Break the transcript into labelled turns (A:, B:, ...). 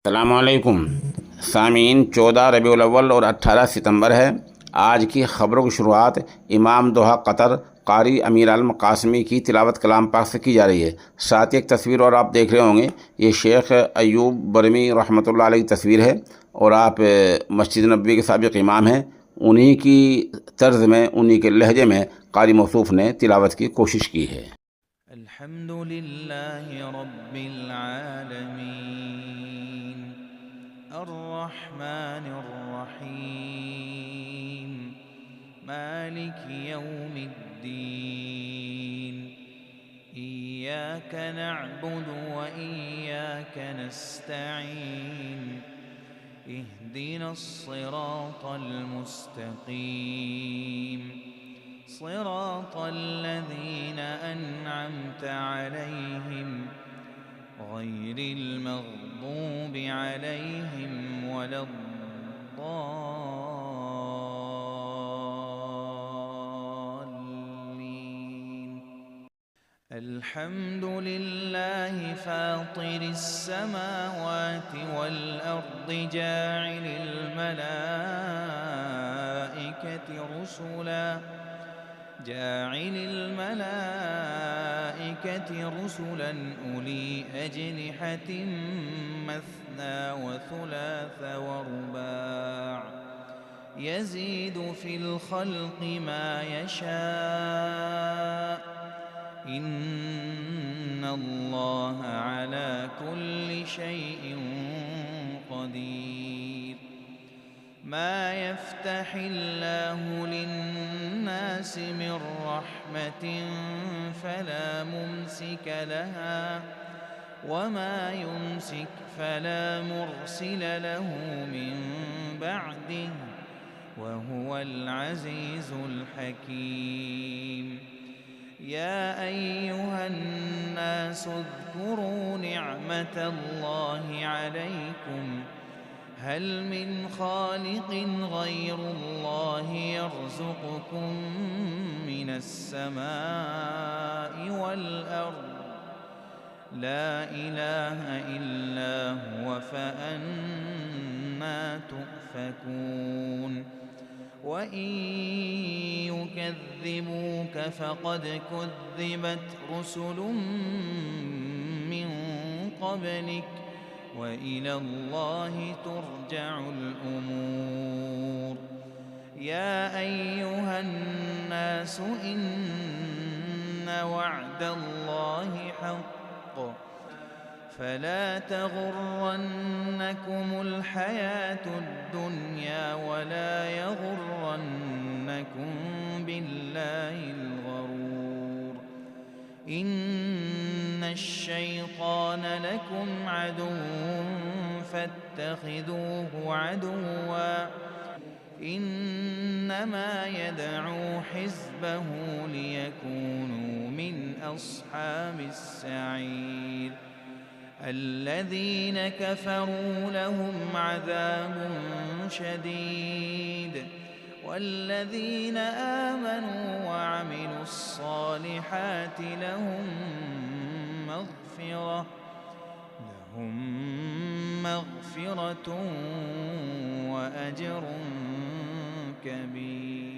A: अस्सलामुअलैकुम सामीन। 14 रबीउल अव्वल और 18 सितंबर है। आज की ख़बरों की शुरुआत इमाम दोहा कतर कारी अमीर आलम कासमी की तिलावत कलाम पाक से की जा रही है। साथ ही एक तस्वीर और आप देख रहे होंगे, ये शेख अयूब बरमी रहमतुल्लाह अलैह की तस्वीर है और आप मस्जिद नबवी के साबिक़ इमाम हैं। उन्हीं की तर्ज में, उन्हीं के लहजे में कारी मौसूफ़ ने तिलावत की कोशिश की है।
B: अल्हम्दुलिल्लाहि रब्बिल आलमीन अर्रहमानिर रहीम मालिकि यौमिद्दीन इय्याका नअबुदु व इय्याका नस्तईन इहदिनस सिरातल मुस्तक़ीम صراط الذين أنعمت عليهم غير المغضوب عليهم ولا الضالين. الحمد لله فاطر السماوات والأرض جاعل الملائكة رسلا أولي أجنحة مثنى وثلاث ورباع يزيد في الخلق ما يشاء إن الله على كل شيء قدير. ما يفتح الله للناس من رحمة فلا ممسك لها وما يمسك فلا مرسل له من بعده وهو العزيز الحكيم. يا أيها الناس اذكروا نعمة الله عليكم هل من خالق غير الله يرزقكم من السماء والأرض لا إله إلا هو فأنى تؤفكون. وإن يكذبوك فقد كذبت رسل من قبلك وإلى الله ترجع الأمور. يا أيها الناس إن وعد الله حق فلا تغرنكم الحياة الدنيا ولا يغرنكم بالله الغرور. إن الشيطان لكم عدو فاتخذوه عدوا إنما يدعو حزبه ليكونوا من أصحاب السعير. الذين كفروا لهم عذاب شديد والذين آمنوا وعملوا الصالحات لهم مغفرة وأجر كبير.